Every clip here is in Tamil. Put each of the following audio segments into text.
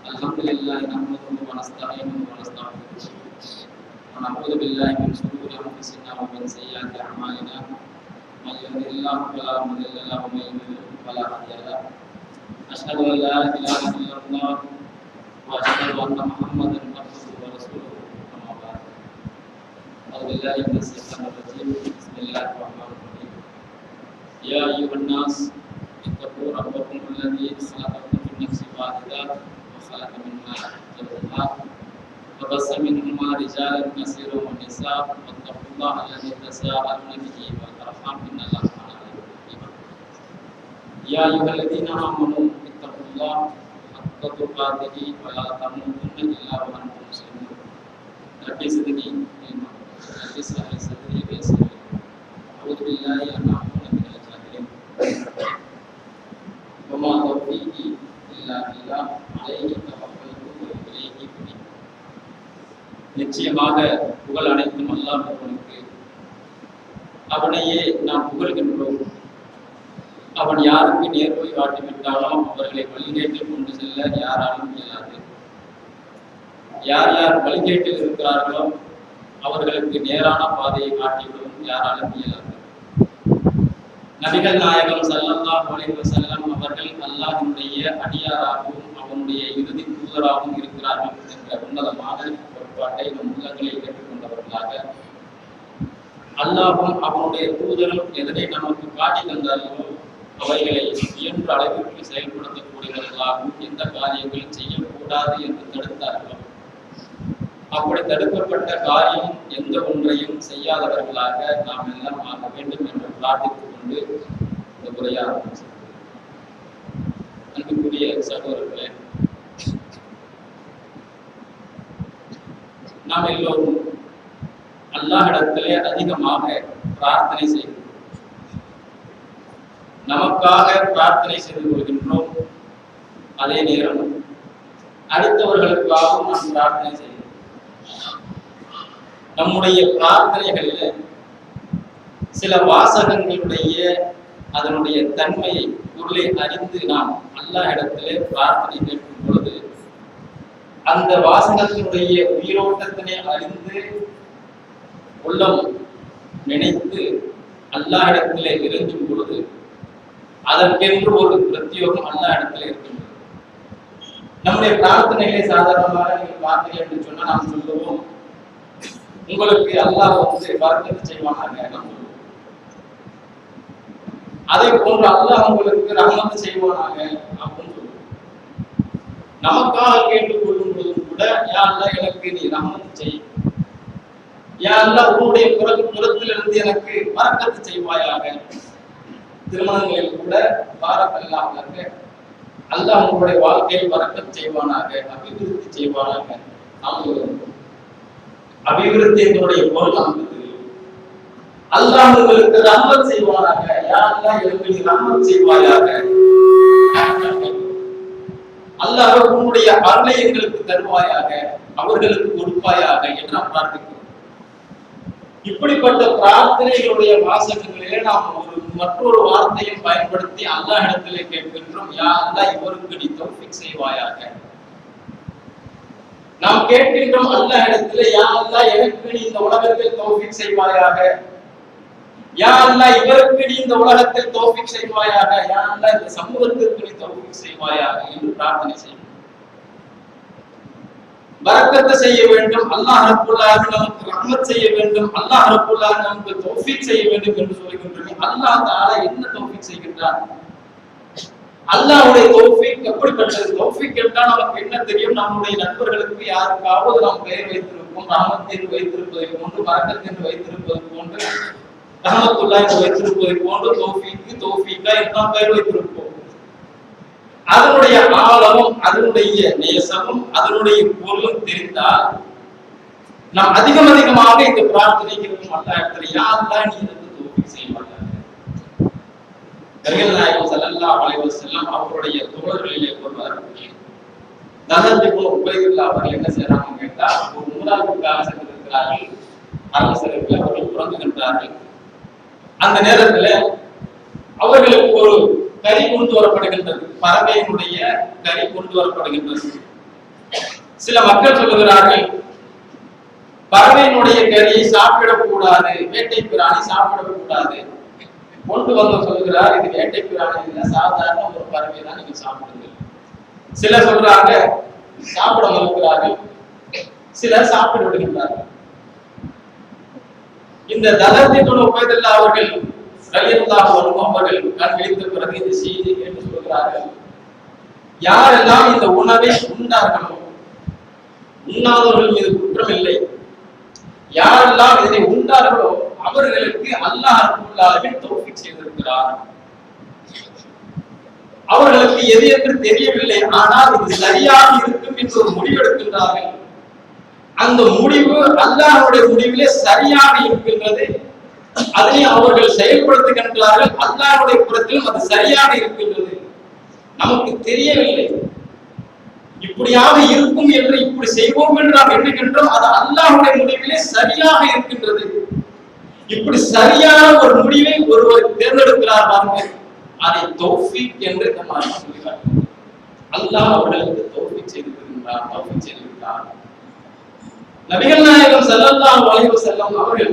الحمد لله نحمده ونستعينه ونستغفره ونعوذ بالله من شرور انفسنا ومن سيئات اعمالنا من يهده الله فلا مضل له ومن يضلل فلا هادي له اشهد ان لا اله الا الله واشهد ان محمدا عبده ورسوله اما بعد اعوذ بالله من الشيطان الرجيم بسم الله الرحمن الرحيم يا ايها الناس اتقوا ربكم الذي خلقكم من نفس واحده وخلق منها زوجها وبث منهما رجالا كثيرا ونساء واتقوا الله الذي تساءلون به والارحام ان الله كان عليكم رقيبا يا ايها الذين امنوا اتقوا الله حق تقاته ولا تموتن الا وانتم مسلمون رب زدني علما رب اشرح لي صدري ويسر لي اعوذ بالله ان اكون من الجاهلين وما توفيقي الا بالله عليه توكلت واليه انيب. நிச்சயமாக புகழ் அனைத்தும் அல்லாஹ் ஒருவனுக்கு, அவனையே நாம் புகழ்கின்றோம். அவன் யாருக்கு நேர்வழி காட்டிவிட்டாலும் அவர்களை வழிகேட்டில் கொண்டு செல்ல யாராலும் இயலாது. யார் யார் வழிகேட்டில் இருக்கிறார்களோ அவர்களுக்கு நேரான பாதையை காட்டிவிடும் யாராலும் இயலாது. நபிகள் நாயகம் ஸல்லல்லாஹு அலைஹி வஸல்லம் அவர்கள் அல்லாஹ்வினுடைய அடியாராகவும் அவனுடைய இறுதி தூதராகவும் இருக்கிறார்கள் என்ற உன்னதமான கோட்பாட்டை நம் உள்ளங்களில் ஏற்றுக்கொண்டவர்களாக, அல்லாஹும் அவனுடைய தூதரும் எதனை நமக்கு காட்டி தந்தார்களோ அவைகளை இயன்ற அளவிற்கு செயல்படுத்தக்கூடியவர்களாகவும் எந்த காரியங்கள் செய்யக்கூடாது என்று தடுத்தார்களோ அப்படி தடுக்கப்பட்ட காரியம் எந்த ஒன்றையும் செய்யாதவர்களாக நாம் எல்லாம் ஆக வேண்டும் என்று பிரார்த்தித்துக் கொண்டு இந்த உரையை ஆரம்பிச்சோம். அன்புக்குரிய சகோதரர்களே, நாம் எல்லோரும் அல்லாஹ்விடத்திலே அதிகமாக பிரார்த்தனை செய்கிறோம். நமக்காக பிரார்த்தனை செய்து கொள்கின்றோம். அதே நேரம் அடுத்தவர்களுக்காகவும் நாம் பிரார்த்தனை செய்கிறோம். நம்முடைய பிரார்த்தனைகளில் சில வாசகங்களுடைய அதனுடைய தன்மையை பொருளை அறிந்து நாம் அல்லாஹ்விடத்திலே பிரார்த்தனை கேட்கும் பொழுது அந்த வாசகத்தினுடைய உயிரோட்டத்தினை அறிந்து உள்ளம் நினைத்து அல்லாஹ்விடத்திலே இறங்கும் பொழுது அதற்கென்று ஒரு பிரத்யோகம் அல்லாஹ்விடத்திலே இருக்கின்றது. நம்முடைய பிரார்த்தனைகளை சாதாரணமாக நீங்கள் பார்த்தீர்கள் என்று சொன்னால் நாம் சொல்லுவோம், உங்களுக்கு அல்லாஹ் பரக்கத்து செய்வானாக நாம் சொல்லுவோம். அதே போன்று அல்லாஹ் உங்களுக்கு ரஹ்மத் செய்வானாக அப்படின்னு சொல்லுவோம். நமக்காக கேட்டுக் கொள்ளும் பொழுதும் கூட யா அல்லாஹ் எனக்கு நீ ரஹ்மத் செய், யா அல்லாஹ் உன்னுடைய புறத்திலிருந்து எனக்கு பரக்கத்து செய்வாயாக. திருமணங்களில் கூட பாரக்கல்லாஹ் லக்க, அல்லாஹ் உங்களுடைய வாழ்க்கையில் பரக்கத் செய்வானாக, அபிவிருத்தி செய்வானாக நாம் சொல்லுவோம். அபிவிருத்தி என்னுடைய பொருள் நமக்கு தெரியும். அல்லாஹ் உங்களுக்கு ரஹ்மத் செய்வானாக, யா அல்லாஹ் எனக்கு நீ ரஹ்மத் செய்வாயாக. அல்லாஹ் உன்னுடைய அருளை எங்களுக்கு தருவாயாக, அவர்களுக்கு கொடுப்பாயாக என்று நாம் பிரார்த்திக்கிறோம். இப்படிப்பட்ட பிரார்த்தனைகளுடைய வாசகங்களிலே நாம் மற்றொரு வார்த்தையும் பயன்படுத்தி அல்லாஹ்விடத்திலே கேட்கின்றோம், யா அல்லாஹ் இவருக்கு நீ தௌஃபீக் செய்வாயாக. நாம் கேட்கின்றோம் அல்லாஹ்விடத்திலே, யா அல்லாஹ் எனக்கு நீ இந்த உலகத்தில் தௌஃபீக் செய்வாயாக, யா அல்லாஹ் இவருக்கு நீ இந்த உலகத்தில் தௌஃபீக் செய்வாயாக, யா அல்லாஹ் இந்த சமூகத்திற்கு நீ தௌஃபீக் செய்வாயாக என்று பிரார்த்தனை செய்வோம். பரக்கத்து செய்ய வேண்டும், அல்லாஹ் ரப்பல் ஆலமீன் நமக்கு ரஹ்மத் செய்ய வேண்டும், அல்லாஹ் ரப்பல் ஆலமீன் நமக்கு தௌஃபீக் செய்ய வேண்டும் என்று சொல்கின்றோம். அல்லாஹ் தஆலா என்ன தௌஃபீக் செய்கின்றார்? அல்லாஹ்வுடைய தௌஃபீக் எப்படிப்பட்டது? தௌஃபீக் என்றால் நமக்கு என்ன தெரியும்? நம்முடைய நண்பர்களுக்கு யாருக்காவது நாம் பெயர் வைத்திருப்போம், ரஹ்மத் என்று வைத்திருப்பதை போன்று, பரக்கத் என்று வைத்திருப்பது போன்று, ரஹ்மத்துல்லாஹ் என்று வைத்திருப்பதை போன்று தௌஃபீக்கா என்று நாம் பெயர் வைத்திருப்போம். அதனுடைய ஆழமும் அதனுடைய நேசமும் அதனுடைய பொருளும் தெரிந்தால் நாம் அதிகமாக இந்த பிரார்த்தனைக்கு அல்லாஹ்விடத்தில் யா அல்லாஹ் நீ எனக்கு தௌஃபீக் செய்வாயாக. நபிகள் நாயகம் ஸல்லல்லாஹு அலைஹி வஸல்லம் அவருடைய தோழர்களிலே ஒருவர் நஸர் இப்னு உபைதுல்லாஹ் அவர்கள் என்ன செய்றாங்க கேட்டா, ஒரு மூலாவுக்காக சென்றிருக்கிறார்கள். அரசர்கள் அவர்கள் உறங்குகின்றார்கள். அந்த நேரத்தில் அவர்களுக்கு ஒரு கறி கொண்டு வரப்படுகின்றது, பறவையினுடைய கறி கொண்டு வரப்படுகின்றது. சில மக்கள் சொல்லுகிறார்கள், பறவையினுடைய கறியை சாப்பிடக்கூடாது, வேட்டை பிராணி சாப்பிடக்கூடாது. கொண்டு வந்து சொல்லுகிறார், இது வேட்டை பிராணி இல்ல, சாதாரண ஒரு பறவை தான், நீங்க சாப்பிடுங்க. சிலர் சொல்றாங்க சாப்பிட மறுக்கிறார்கள், சிலர் சாப்பிட விடுகின்றார்கள். இந்த தலத்தின் உபயதல்லா அவர்கள் ரலியல்லாஹு அன்ஹு அவர்கள் கண் விழித்த பிறகு இந்த செய்தி என்று சொல்கிறார்கள், யாரெல்லாம் இந்த உணவை உண்டார்களோ உண்ணாதவர்கள் மீது குற்றம் இல்லை, யாரெல்லாம் இதனை உண்டார்களோ அவர்களுக்கு அல்லாஹ் ரப்பல் ஆலமீன் தௌஃபீக் செய்திருக்கிறார். அவர்களுக்கு எது என்று தெரியவில்லை, ஆனால் இது சரியாக இருக்கும் என்று ஒரு முடிவு எடுக்கின்றார்கள். அந்த முடிவு அல்லாஹ்வுடைய முடிவிலே சரியாக இருக்கின்றது, அதனை அவர்கள் செயல்படுத்துகின்றார்கள். அல்லாஹ்வுடைய புறத்திலும் அது சரியாக இருக்கின்றது. நமக்கு தெரியவில்லை, இப்படியாக இருக்கும் என்று இப்படி செய்வோம் என்று நாம் எண்ணுகின்றோம். அது அல்லாஹ்வுடைய முடிவிலே சரியாக இருக்கின்றது. இப்படி சரியான ஒரு முடிவை ஒருவர் தேர்ந்தெடுக்கிறார் பாருங்க, அதை தௌஃபீக் என்று நம்ம சொல்கிறார். அல்லாஹ் அவர்களுக்கு தௌஃபீக் செய்திருக்கிறார், தௌஃபீக் செய்திருக்கிறார். நபிகள் நாயகம் ஸல்லல்லாஹு அலைஹி வஸல்லம் அவர்கள்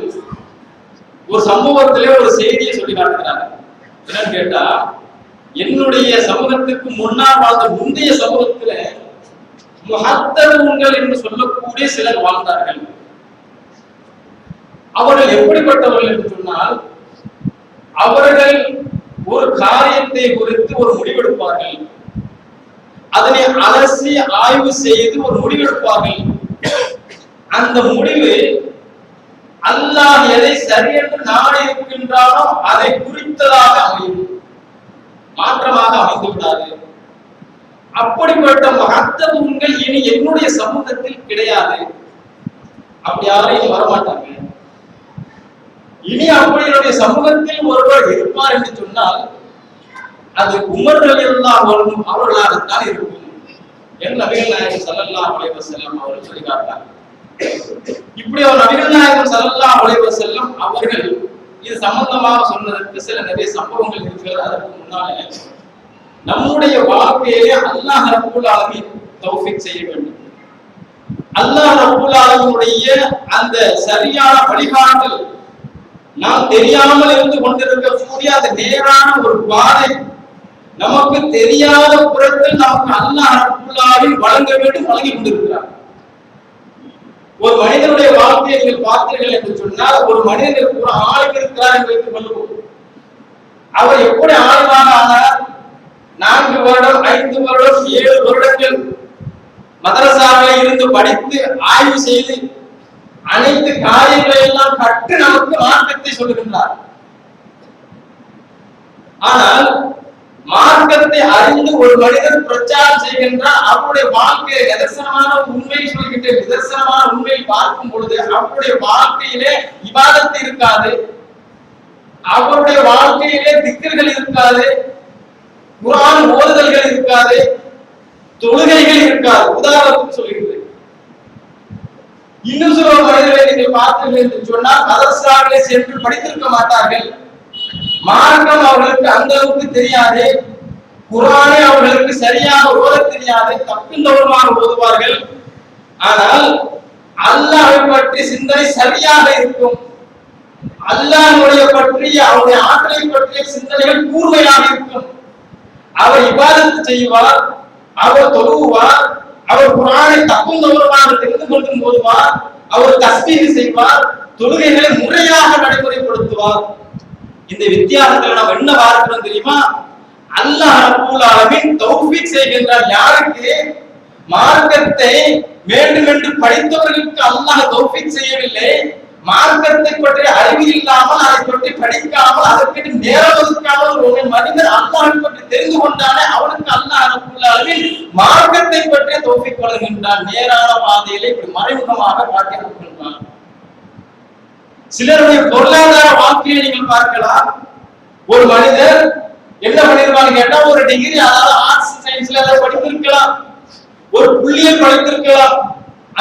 ஒரு சம்பவத்திலே ஒரு செய்தியை சொல்லி காட்டுகிறாங்க. என்னன்னு கேட்டா, என்னுடைய சமூகத்துக்கு முன்னால் வாழ்ந்த முந்தைய சமூகத்துல முஹத்தரூன்கள் என்று சொல்லக்கூடிய சிலர் வாழ்ந்தார்கள். அவர்கள் எப்படிப்பட்டவர்கள் என்று சொன்னால், அவர்கள் ஒரு காரியத்தை குறித்து ஒரு முடிவெடுப்பார்கள், அதனை அலசி ஆய்வு செய்து ஒரு முடிவெடுப்பார்கள். அந்த முடிவு அல்லாஹ் எதை சரி என்று நாடி இருக்கின்றானோ அதை குறித்ததாக அமையும், மாற்றமாக அமைந்து விடாது. அப்படிப்பட்ட மகத்துவங்கள் இனி என்னுடைய சமூகத்தில் கிடையாது. அப்படி யாரையும் வரமாட்டாங்க. இனி அப்படி என்னுடைய சமூகத்தில் ஒருவர் இருப்பார் என்று சொன்னால் அது உமர் ரலியல்லாஹு அன்ஹு அவர்களாகத்தான் இருக்கும் என்று நபிகள் நாயகம் ஸல்லல்லாஹு அலைஹி வஸல்லம் அவர்கள் சொல்லி காட்டினார். இப்படி ஒரு நபிகள் நாயகம் ஸல்லல்லாஹு அலைஹி வஸல்லம் அவர்கள் இது சம்பந்தமாக சொன்னதற்கு சில நிறைய சம்பவங்கள் இருக்கிறது. அதற்கு முன்னாலே நம்முடைய வாழ்க்கையிலே அல்லாஹ் ரப்பல் ஆலமீன் தௌஃபீக் செய்ய வேண்டும். அல்லாஹ் ரப்பல் ஆலமீனுடைய அந்த சரியான வழிகாட்டல், நாம் தெரியாமல் இருந்து கொண்டிருக்கக்கூடிய அந்த நேரான ஒரு பாதை, நமக்கு தெரியாத புறத்தில் நமக்கு அல்லாஹ் ரப்பல் ஆலமீன் வழங்க வேண்டும், வழங்கி கொண்டிருக்கிறார். ஒரு மனிதனுடைய வாழ்க்கையை நீங்கள் பார்த்தீர்கள் என்று சொன்னால், ஒரு மனிதனுக்கு ஒரு ஆளுக்கு இருக்கிறார் என்று வைத்துக் கொள்வோம். அவர் எப்படி ஆளுமாக ஆனார்? 4 வருடம் 5 வருடம் 7 வருடங்கள் மதரசாவில் இருந்து படித்து ஆய்வு செய்து அனைத்து காரியங்களை எல்லாம் கற்று நமக்கு மார்க்கத்தை சொல்லுகின்றார். ஆனால் மார்க்கத்தை அறிந்து ஒரு மனிதன் பிரச்சாரம் செய்கின்றார். அவருடைய வாழ்க்கையை நிதர்சனமான உண்மையை சொல்கின்ற நிதர்சனமான உண்மையை பார்க்கும் பொழுது அவருடைய வாழ்க்கையிலே இபாதத்து இருக்காது, அவருடைய வாழ்க்கையிலே திக்ர்கள் இருக்காது, குர்ஆன் ஓதுதல்கள் இருக்காது, தொழுகைகள் இருக்காது. உதாரணத்துக்கு சொல்கிறேன், இன்னும் சில மனிதர்களை நீங்கள் பார்த்தீர்கள் என்று சொன்னால் மதரசாவிலே சென்று படித்திருக்க மாட்டார்கள், மார்க்கம் அவர்களுக்கு அந்த அளவுக்கு தெரியாது, குர்ஆனை அவர்களுக்கு சரியாக ஓத தெரியாது, தப்பிந்தவருமாக ஓதுவார்கள். ஆனால் அல்லாஹ்வை பற்றி சிந்தனை சரியாக இருக்கும், அல்லாஹ்வுடைய பற்றிய அவருடைய ஆற்றலை பற்றிய சிந்தனைகள் கூர்மையாக இருக்கும். அவர் இபாதத்து செய்வார், அவர் தொழுவார், அவர் குர்ஆனை தப்புந்தவருமாக தெரிந்து கொண்டு ஓதுவார், அவர் தஸ்பீஹ் செய்வார், தொழுகைகளை முறையாக நடைமுறைப்படுத்துவார். இந்த வித்தியாசத்துல நாம் என்ன பார்க்கிறோம் தெரியுமா? அல்லாஹ் ரப்பல் ஆலமீன் தௌஃபீக் செய்கின்றார். யாருக்கு? மார்க்கத்தை வேண்டுமென்று படித்தவர்களுக்கு அல்லாஹ் தௌஃபீக் செய்யவில்லை. மார்க்கத்தை பற்றி அறிவு இல்லாமல், அதை பற்றி படிக்காமல், அதற்கு நேரம் ஒதுக்காமல் ஒரு மனிதன் அல்லாஹ்வை பற்றி தெரிந்து கொண்டானே அவனுக்கு அல்லாஹ் ரப்பல் ஆலமீன் மார்க்கத்தை பற்றி தௌஃபீக் வழங்குகின்றான். நேரான பாதையிலே இப்படி மறைமுகமாக காட்டி அனுப்புகின்றான். சிலருடைய பொருளாதார வாழ்க்கையை நீங்கள் பார்க்கலாம். ஒரு மனிதர் என்ன பண்ணிருப்பான்னு கேட்டா, ஒரு டிகிரி, அதாவது ஆர்ட்ஸ் சயின்ஸ்ல ஏதாவது படித்திருக்கலாம், ஒரு புள்ளியல் படித்திருக்கலாம்,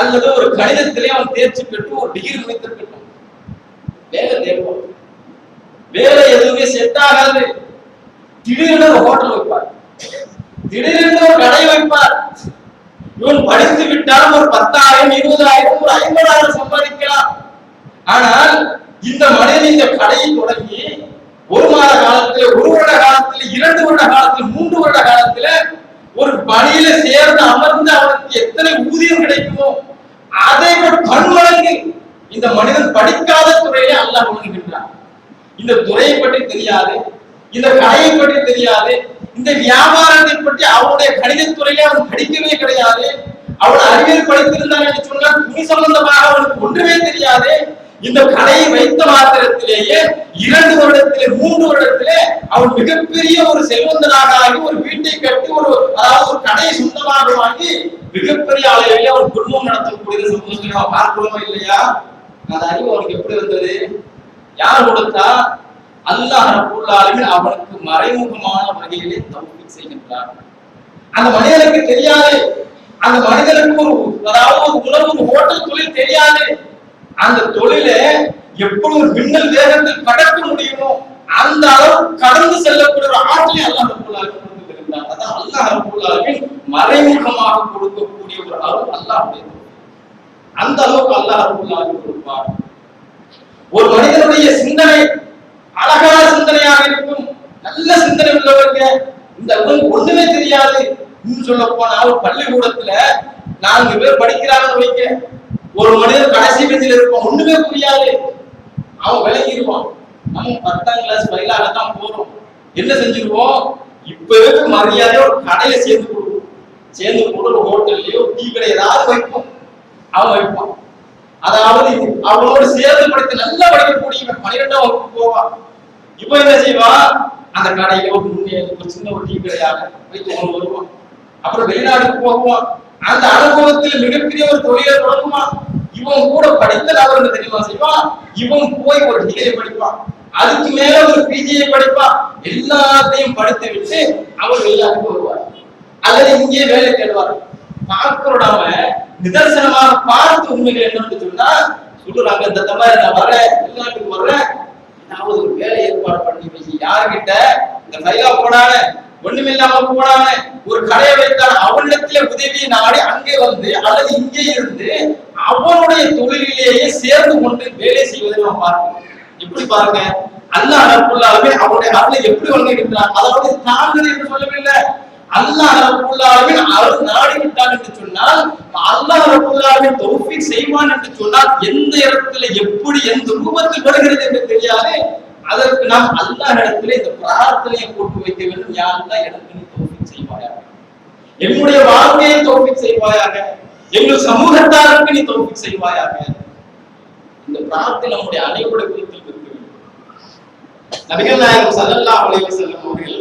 அல்லது ஒரு கணிதத்திலே அவன் தேர்ச்சி பெற்று ஒரு டிகிரி முடித்திருக்கட்டும். வேலை தேவை, வேலை எதுவுமே செட் ஆகாது. திடீரென்று ஒரு ஹோட்டல் வைப்பார், திடீரென்று ஒரு கடை வைப்பார், இவன் படித்து விட்டால் ஒரு 10,000 20,000 ஒரு 50,000 சம்பாதிக்கலாம். ஆனால் இந்த மனிதன் இந்த கடையை தொடங்கி 1 மாத காலத்துல, 1 வருட காலத்துல, 2 வருட காலத்துல, 3 வருட காலத்துல ஒரு பணியில சேர்ந்து அமர்ந்து அவனுக்கு எத்தனை ஊதியம் கிடைக்குமோ அதை விட பன்மடங்கு இந்த மனிதன் படிக்காத துறையிலே அல்லாஹ் வழங்குகின்றான். இந்த துறையை பற்றி தெரியாது, இந்த கடையை பற்றி தெரியாது, இந்த வியாபாரத்தை பற்றி அவனுடைய கணிதத்துறையிலே அவன் படிக்கவே கிடையாது. அவன் அறிவியல் படித்திருந்தான் என்று சொன்னால் துணி சம்பந்தமாக அவனுக்கு ஒன்றுமே தெரியாது. இந்த கடையை வைத்த மாத்திரத்திலேயே 2 வருடத்திலே 3 வருடத்திலே அவன் மிகப்பெரிய ஒரு செல்வந்தனாக ஆகி ஒரு வீட்டை கட்டி அதாவது ஒரு கடையை சொந்தமாக வாங்கி மிகப்பெரிய அளவிலே அவன் குடும்பம் நடத்தக்கூடிய சமூகத்தை நம்ம பார்க்கிறோமா இல்லையா? அந்த அறிவு அவனுக்கு எப்படி வந்தது? யார் கொடுத்தா? அல்லாஹ் ரப்பல் ஆலமீன் அவனுக்கு மறைமுகமான வகையிலே தௌஃபீக் செய்கின்றார். அந்த மனிதனுக்கு தெரியாது, அந்த மனிதனுக்கு அதாவது ஒரு உணவு ஹோட்டல் தொழில் தெரியாது. அந்த தொழிலை எப்படி ஒரு மின்னல் வேகத்தில் கடக்க முடியுமோ அந்த அளவு கடந்து செல்லக்கூடிய ஒரு ஆற்றலை அல்லாஹ் ரப்பல் ஆலமீன் கொடுத்திருக்கிறார். அதான் அல்லாஹ் ரப்பல் ஆலமீன் மறைமுகமாக கொடுக்கக்கூடிய ஒரு அருள் அல்லாஹ்வுடைய. அந்த அளவுக்கு அல்லாஹ் ரப்பல் ஆலமீன் கொடுப்பார். ஒரு மனிதனுடைய சிந்தனை அழகான சிந்தனையாக இருக்கும், நல்ல சிந்தனை உள்ளவங்க. இந்த ஒண்ணுமே தெரியாது. இன்னும் சொல்ல போனா ஒரு பள்ளிக்கூடத்துல 4 பேர் படிக்கிறாங்கன்னு வைக்க, ஒரு மனிதன் கடைசி பெஞ்சில் இருப்பான், ஒண்ணுமே புரியாது. அவன் விளங்கிடுவான், நம்ம 10ஆம் கிளாஸ் பயிலாக தான் போறோம். என்ன செஞ்சிருவோம்? இப்பவே மரியாதையா ஒரு கடையில சேர்ந்து கொடுப்போம். சேர்ந்து கூட ஒரு ஹோட்டல்லையோ டீ கடை ஏதாவது வைப்போம். அவன் வைப்பான். அதாவது அவனோடு சேர்ந்து படித்து நல்லா படிக்கக்கூடிய 12ஆம் வகுப்பு போவான். இப்ப என்ன செய்வான்? அந்த கடையில ஒரு சின்ன ஒரு டீ கடையாக வைத்து வருவான். அப்புறம் வெளிநாட்டுக்கு போகுவான். அந்த அனுபவத்தில் மிகப்பெரிய ஒரு தொழிலை தொடங்குவான். இவன் கூட படித்த நபர் தெரியுமா செய்வான்? இவன் போய் ஒரு டிகிரி படிப்பான், அதுக்கு மேல ஒரு பிஜியை படிப்பான். எல்லாத்தையும் படித்து விட்டு அவர் வெளிநாட்டுக்கு வருவார் அல்லது இங்கே வேலை தேடுவார். பார்க்கிறோடாம நிதர்சனமாக பார்த்து உண்மைகள் என்னன்னு சொன்னா சொல்லுறாங்க, இந்த மாதிரி நான் வரேன், வெளிநாட்டுக்கு வர்றேன், ஏதாவது ஒரு வேலை ஏற்பாடு பண்ணி வச்சு யாருகிட்ட இந்த ஃபைலா போடாம ஒண்ணுமில்லாம போடாம ஒரு கடையை வைத்தான், அவனிடத்திலே உதவியை நாடி அங்கே வந்து அல்லது இங்கே இருந்து அவனுடைய தொழிலிலேயே சேர்ந்து கொண்டு வேலை செய்வதை நாம் பார்க்கிறோம். எப்படி பாருங்க, அல்லாஹ் ரப்பல் ஆலமீன் அவருடைய அருளை எப்படி வழங்குகின்றார். அதாவது தாங்கள் என்று சொல்லவில்லை, அல்லாஹ் ரப்பல் ஆலமீன் அருள் நாடி விட்டான் என்று சொன்னால், அல்லாஹ் ரப்பல் ஆலமீன் தௌஃபீக் செய்வான் என்று சொன்னால் எந்த இடத்துல எப்படி எந்த ரூபத்தில் வருகிறது என்று தெரியாது. அதற்கு நாம் அல்லாஹ் இடத்திலே இந்த பிரார்த்தனையை போட்டு வைக்க வேண்டும். யா அல்லாஹ் எனக்கு நீ தௌஃபீக் செய்வாயாக, என்னுடைய வாழ்க்கையை தௌஃபீக் செய்வாயாக, எங்கள் சமூகத்தாருக்கு நீ தௌஃபீக் செய்வாயாக. இந்த பிரார்த்தனை நம்முடைய அனைவருடைய குறிப்பில் இருக்க வேண்டும். நபிகள் நாயகம் ஸல்லல்லாஹு அலைஹி வஸல்லம் அவர்கள்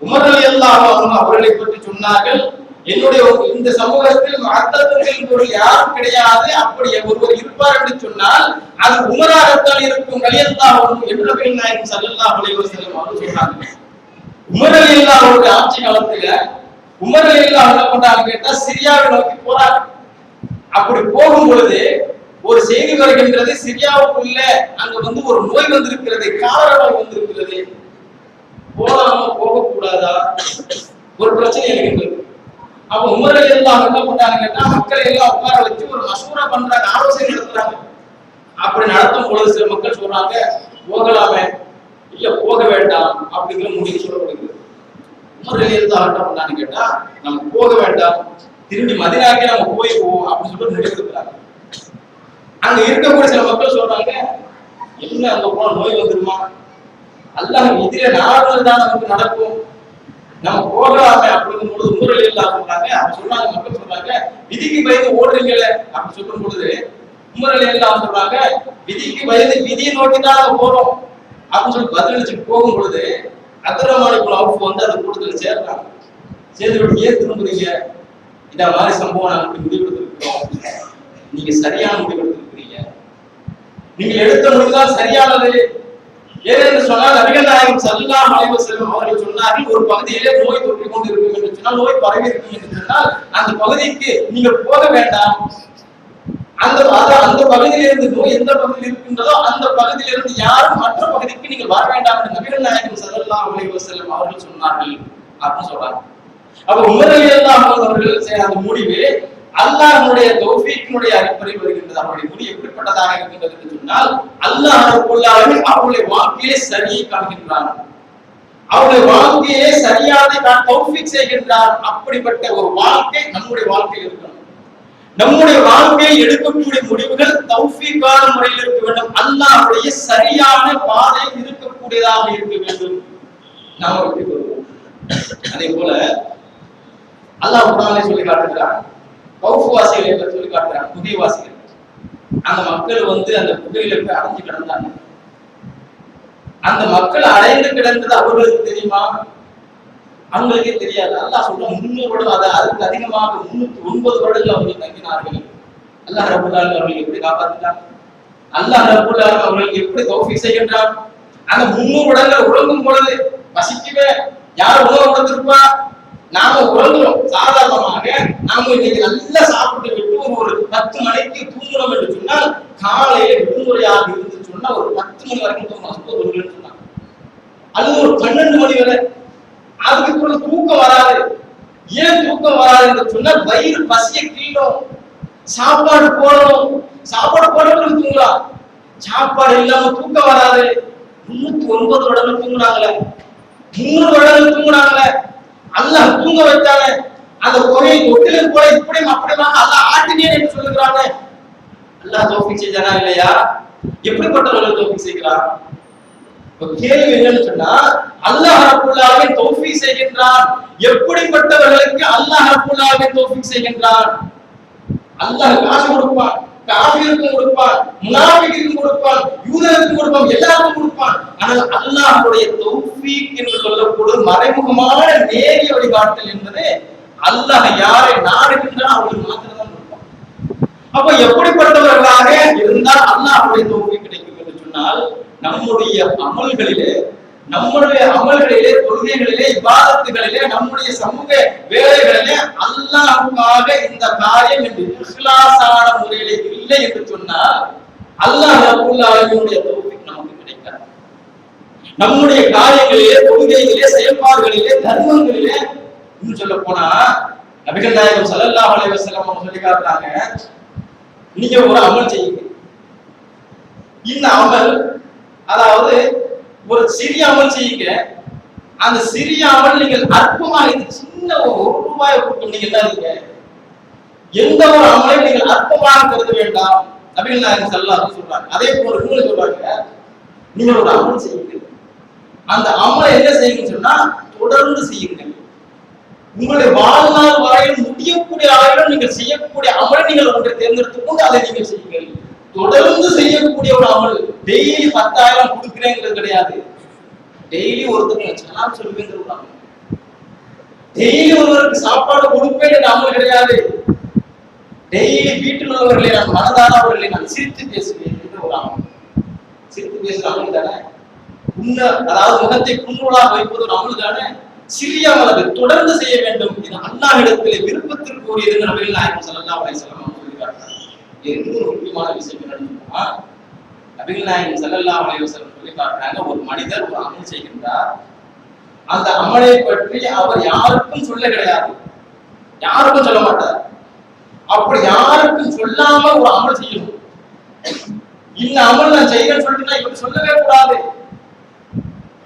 உமர் ரலியல்லாஹு அன்ஹு அவர்களை பற்றி சொன்னார்கள், என்னுடைய இந்த சமூகத்தில் மஅத்தத்துகள் யாரும் கிடையாது, அப்படி ஒருவர் இருப்பார் என்று சொன்னால் அது உமராகத்தான் இருக்கும் ரலியல்லாஹு அன்ஹு என்று நபிகள் நாயகம் ஸல்லல்லாஹு அலைஹி வஸல்லம் அவர்கள் சொன்னாங்க. உமர் ரலியல்லாஹு அவருடைய ஆட்சி காலத்துல உமர் ரலியல்லாஹு என்ன பண்றாங்க கேட்டா சிரியாவை நோக்கி போறாங்க. அப்படி போகும் பொழுது ஒரு செய்தி வருகின்றது, சிரியாவுக்குள்ள அங்க ஒரு நோய் வந்திருக்கிறது, காலரா நோய் வந்திருக்கிறது. போலாமா போகக்கூடாதா ஒரு பிரச்சனை இருக்கின்றது. அப்ப உமர் ரலியல்லாஹு என்ன பண்றாங்க கேட்டா மக்களை எல்லாம் உட்கார வச்சு ஒரு மசூரா பண்றாங்க, ஆலோசனை நடத்துறாங்க. அப்படி நடத்தும் பொழுது சில மக்கள் சொல்றாங்க போகலாமே, இல்ல போக வேண்டாம் அப்படிங்கிற முடிவு சொல்லப்படுகிறது. உமர் ரலியல்லாஹு என்ன பண்றாங்க கேட்டா நம்ம போக வேண்டாம், திரும்பி மதீனாக்கே நம்ம போய்வோம் அப்படின்னு சொல்லிட்டு முடிவு எடுக்கிறாங்க. அங்க இருக்கக்கூடிய சில மக்கள் சொல்றாங்க, என்ன அங்க போனா நோய் வந்துருமா, அல்லாஹ் எதிரே நாடுகள் தான் நமக்கு நடக்கும், நம்ம போகலாமே அப்படிங்கும் பொழுது உமர் ரலியல்லாஹு சொல்றாங்க. அவங்க சொல்றாங்க, மக்கள் சொல்றாங்க விதிக்கு பயந்து ஓடுறீங்களே அப்படின்னு சொல்லும் பொழுது உமர் ரலியல்லாஹு சொல்றாங்க, விதிக்கு பயந்து விதியை நோக்கி தான் நம்ம போறோம் அப்படின்னு சொல்லி பதிலளிச்சுட்டு போகும் பொழுது அப்துர்ரஹ்மான் இப்னு அவுஃப் வந்து அந்த கூட்டத்தில் சேர்றாங்க. சேர்ந்து விட்டு ஏன் திரும்புறீங்க, இந்த மாதிரி சம்பவம் நாங்கள் முடிவெடுத்திருக்கிறோம், நீங்க சரியான முடிவெடுத்திருக்கிறீங்க, நீங்க எடுத்த முடிவுதான் சரியானது. ஏனென்று சொன்னால் நபிகள் நாயகம் ஸல்லல்லாஹு அலைஹி வஸல்லம் அவர்கள் சொன்னார்கள், ஒரு பகுதியிலே நோய் தொற்றிக் கொண்டு இருக்கும் என்று சொன்னால், நோய் பரவி இருக்கும் என்று சொன்னால் அந்த பகுதிக்கு நீங்கள் போக வேண்டாம். அந்த பகுதியிலிருந்து நோய் எந்த பகுதியில் இருக்கின்றதோ அந்த பகுதியிலிருந்து யாரும் மற்ற பகுதிக்கு நீங்கள் வர வேண்டாம் என்று நபிகள் நாயகம் ஸல்லல்லாஹு அலைஹி வஸல்லம் அவர்கள் சொன்னார்கள் அப்படின்னு சொல்றாங்க. அப்ப உமர் ரலியல்லாஹு அன்ஹு அவர்கள் செய்த அந்த முடிவு அல்லாஹ்வுடைய தௌஃபீக்கினுடைய அடிப்படையில் வருகின்றது. அவருடைய முடிவு எப்படிப்பட்டதாக இருக்கின்றது என்று சொன்னால், அல்லாஹ் ரப்பல் ஆலமீன் அவருடைய வாழ்க்கையை சரியை காண்கின்றான், அவருடைய வாழ்க்கையை சரியாக தௌஃபீக் செய்கின்றான். அப்படிப்பட்ட ஒரு வாழ்க்கை நம்முடைய வாழ்க்கையில் இருக்கணும். நம்முடைய வாழ்க்கையில் எடுக்கக்கூடிய முடிவுகள் தௌஃபீக்கான முறையில் இருக்க வேண்டும். அல்லாஹ்வுடைய சரியான பாதையில் இருக்கக்கூடியதாக இருக்க வேண்டும். நாம் எப்படி வருவோம்? அதே போல அல்லாஹ் குர்ஆனிலே சொல்லி காட்டுகிறான், கௌஃப் வாசிகள் என்று சொல்லி காட்டுறான், புதிய வாசிகள். அந்த மக்கள் அந்த புகையில போய் அடைஞ்சு கிடந்தாங்க. அந்த மக்கள் அடைந்து கிடந்தது அவர்களுக்கு தெரியுமா? அவங்களுக்கே தெரியாது. அல்லாஹ் சொல்ற 300 வருடம், அதுக்கு அதிகமாக 309 வருடங்கள் அவர்கள் தங்கினார்கள். அல்லாஹ் ரப்பல் ஆலமீன் அவர்களை எப்படி காப்பாற்றினார்? அல்லாஹ் ரப்பல் ஆலமீன் அவர்களுக்கு எப்படி தௌஃபீக் செய்கின்றார்? அந்த 300 வருடங்கள் உறங்கும் பொழுது பசிக்கவே யார் உணவு கொடுத்திருப்பா? நாம உறங்குறோம். சாதாரணமாக நாம இன்னைக்கு நல்லா சாப்பிட்டு விட்டு ஒரு 10 மணிக்கு தூங்குறோம் என்று சொன்னால், காலையில விடுமுறையாக இருந்து சொன்னா ஒரு 10 மணி வரைக்கும் தூங்கணும் சொன்னாங்க. அது ஒரு 12 மணி வரை. அதுக்கு தூக்கம் வராது. ஏன் தூக்கம் வராது என்று சொன்னா, வயிறு பசிய கீழும், சாப்பாடு போடணும், சாப்பாடு போடணும் தூங்கலாம். சாப்பாடு இல்லாம தூக்கம் வராது. 309 வருடங்கள் தூங்குனாங்களே, 300 வருடங்கள் தூங்குனாங்களே, அல்லாஹ் தூங்க வச்சானே, அந்த புகையை தொட்டிலும் போல இப்படியும் அப்படியும் அல்லாஹ் ஆட்டினேன் என்று சொல்லுகிறானே, அல்லாஹ் தௌஃபீக் செய்தானா இல்லையா? எப்படிப்பட்டவர்கள் தௌஃபீக் செய்கிறான்? கேள்வி என்னன்னு சொன்னா, அல்லாஹ் ரப்பல் ஆலமீன் தௌஃபீக் செய்கின்றான். எப்படிப்பட்டவர்களுக்கு அல்லாஹ் ரப்பல் ஆலமீன் தௌஃபீக் செய்கின்றான்? அல்லாஹ் காசு கொடுப்பான், காஃபிருக்கும் கொடுப்பான், முனாஃபிக்குக்கும் கொடுப்பான், யூதருக்கும் கொடுப்பான், எல்லாருக்கும் கொடுப்பான். ஆனால் அல்லாஹ்வுடைய தௌஃபீக் என்று சொல்லக்கூடிய மறைமுகமான நேரிய வழிகாட்டல் என்பது அல்லாஹ் யாரை நாடுகின்றான் அவர்களுக்கு மாத்திரம்தான் கொடுப்பான். அப்ப எப்படிப்பட்டவர்களாக இருந்தால் அல்லாஹ்வுடைய தௌஃபீக் கிடைக்கும் என்று சொன்னால், நம்முடைய அமல்களிலே, தொழுகைகளிலே, இபாதத்துகளிலே, நம்முடைய சமூக வேலைகளிலே அல்லாஹ்வுக்காக இந்த காரியம் என்று இஹ்லாஸான முறையிலே இல்லை என்று சொன்னால், அல்லாஹ் ரப்பல் ஆலமீனுடைய தௌஃபீக் நமக்கு கிடைக்காது. நம்முடைய காரியங்களிலே, தொழுகைகளிலே, செயல்பாடுகளிலே, தர்மங்களிலே, இன்னும் சொல்ல போனா நபிகள் நாயகம் ஸல்லல்லாஹு அலைஹி வஸல்லம் அவங்க சொல்லி காட்டுறாங்க, நீங்க ஒரு அமல் செய்யுங்க. இந்த அமல், அதாவது ஒரு சிறிய அமல் செய்யுங்க. அந்த சிறிய அமல் நீங்கள் அற்பமாக, சின்ன ₹1 கொடுக்கும், நீங்க என்ன இருக்கீங்க, எந்த ஒரு அமலை நீங்கள் அற்பமாக கருத வேண்டாம். நபிகள் நாயகம் ஸல்லல்லாஹு அலைஹி சொல்றாங்க. அதே போல இன்னொரு சொல்றாங்க, நீங்க ஒரு அமல் செய்யுங்க. அந்த அமலை என்ன செய்யுங்கன்னு சொன்னா, தொடர்ந்து செய்யுங்க. உங்களுடைய வாழ்நாள் வரையில் முடியக்கூடிய அளவில் நீங்கள் செய்யக்கூடிய அமலை நீங்கள் ஒன்றை தேர்ந்தெடுத்துக் கொண்டு அதை நீங்கள் செய்யுங்கள். தொடர்ந்து செய்யக்கூடிய ஒரு அமல். டெய்லி 10,000 கொடுக்கிறேங்கிறது கிடையாது. டெய்லி ஒருத்தருக்கு சலாம் சொல்லுவேங்கிறது அமல். டெய்லி ஒருவருக்கு சாப்பாடு கொடுப்பேன் என்ற அமல் கிடையாது. டெய்லி வீட்டில் உள்ளவர்களை நான் மனதார அவர்களை நான் சிரித்து பேசுவேன் என்று ஒரு அமல். சிரித்து பேசுற அமல் தானே. அதாவது முகத்தை புண்ணுளாக வைப்பது ஒரு அமல் தானே. சிறிய அமல் தொடர்ந்து செய்ய வேண்டும். இது அல்லாஹ்விடத்திலே விருப்பத்திற்கு உரியது நபிகள் நாயகம் ஸல்லல்லாஹு அலைஹி வஸல்லம் சொல்லியிருக்காங்க. இன்னொரு முக்கியமான விஷயம் என்னன்னா, நபிகள் நாயகம் ஸல்லல்லாஹு அலைஹி வஸல்லம் சொல்லி காட்டுறாங்க, ஒரு மனிதர் ஒரு அமல் செய்கின்றார். அந்த அமலை பற்றி அவர் யாருக்கும் சொல்ல கிடையாது, யாருக்கும் சொல்ல மாட்டார். அப்படி யாருக்கும் சொல்லாம ஒரு அமல் செய்யணும். இந்த அமல் நான் செய்யறேன்னு சொல்லிட்டு இப்படி சொல்லவே கூடாது.